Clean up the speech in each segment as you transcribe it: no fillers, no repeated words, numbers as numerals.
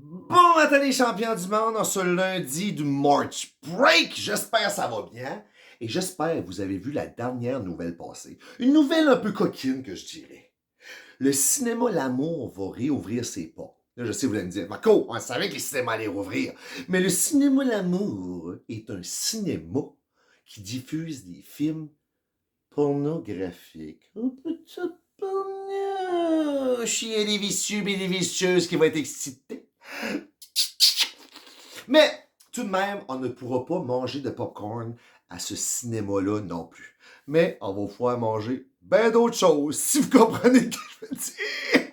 Bon matin les champions du monde, en ce lundi du March Break. J'espère que ça va bien. Et j'espère que vous avez vu la dernière nouvelle passer. Une nouvelle un peu coquine que je dirais. Le cinéma L'Amour va réouvrir ses portes. Là, je sais, vous allez me dire, Marco, on savait que les cinémas allaient rouvrir. Mais le cinéma L'Amour est un cinéma qui diffuse des films pornographiques. Un petit porno. Chier les vicieux et les vicieuses qui vont être excités. Mais tout de même, on ne pourra pas manger de popcorn à ce cinéma-là non plus. Mais on va pouvoir manger bien d'autres choses, si vous comprenez ce que je veux dire.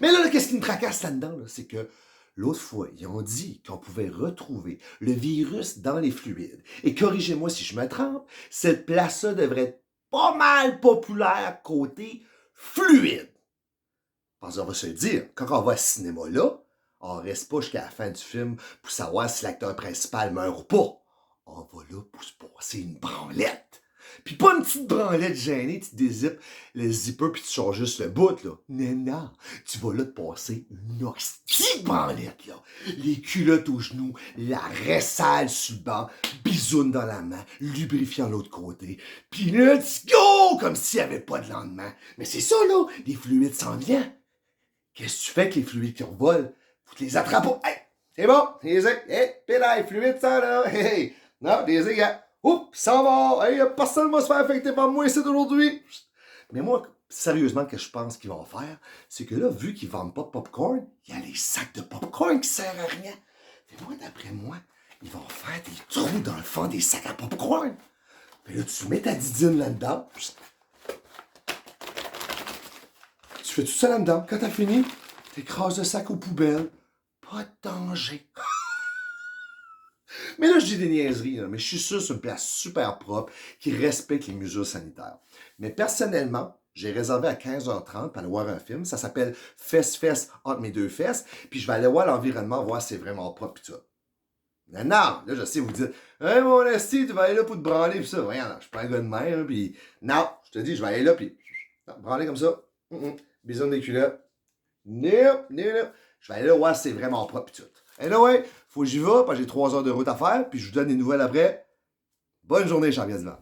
Mais là, qu'est-ce qui me tracasse là-dedans, là, c'est que l'autre fois, ils ont dit qu'on pouvait retrouver le virus dans les fluides. Et corrigez-moi si je me trompe, cette place-là devrait être pas mal populaire côté fluide. Parce qu'on va se le dire, quand on va à ce cinéma-là, on reste pas jusqu'à la fin du film pour savoir si l'acteur principal meurt ou pas. On va là pour se passer une branlette. Puis pas une petite branlette gênée, tu dézippes le zipper puis tu changes juste le bout, là. Non, tu vas là te passer une hostie de branlette, là. Les culottes aux genoux, la sale sur le banc, bisoune dans la main, lubrifiant l'autre côté. Puis let's go! Comme s'il n'y avait pas de lendemain. Mais c'est ça, là, les fluides s'en viennent. Qu'est-ce que tu fais avec les fluides qui revolent? Faut que tu les attrapes. Hey, c'est bon, les hey, pédale, fluide, ça, là. Hey, non, les gars. Oups, ça va. Hey, personne va se faire affecter par moi ici aujourd'hui. Mais moi, sérieusement, ce que je pense qu'ils vont faire, c'est que là, vu qu'ils vendent pas de popcorn, il y a les sacs de popcorn qui servent à rien. Et moi, d'après moi, ils vont faire des trous dans le fond des sacs à popcorn. Puis là, tu mets ta didine là-dedans. Tu fais tout ça là-dedans. Quand t'as fini, t'écrases le sac aux poubelles. Pas de danger. Mais là, je dis des niaiseries, là, mais je suis sûr que c'est une place super propre qui respecte les mesures sanitaires. Mais personnellement, j'ai réservé à 15h30 pour aller voir un film. Ça s'appelle Fesse entre mes deux fesses. Puis je vais aller voir l'environnement, voir si c'est vraiment propre et tout. Non, là, je sais, vous dites, hey, mon esti, tu vas aller là pour te branler, pis ça. Voyons, je suis pas un gars de mer, puis non, je te dis, je vais aller là, puis branler comme ça. Bisous des culottes. Nope. Je vais aller là voir si c'est vraiment propre pis tout. Anyway, faut que j'y vais, parce que j'ai 3 heures de route à faire, puis je vous donne des nouvelles après. Bonne journée, champion du monde.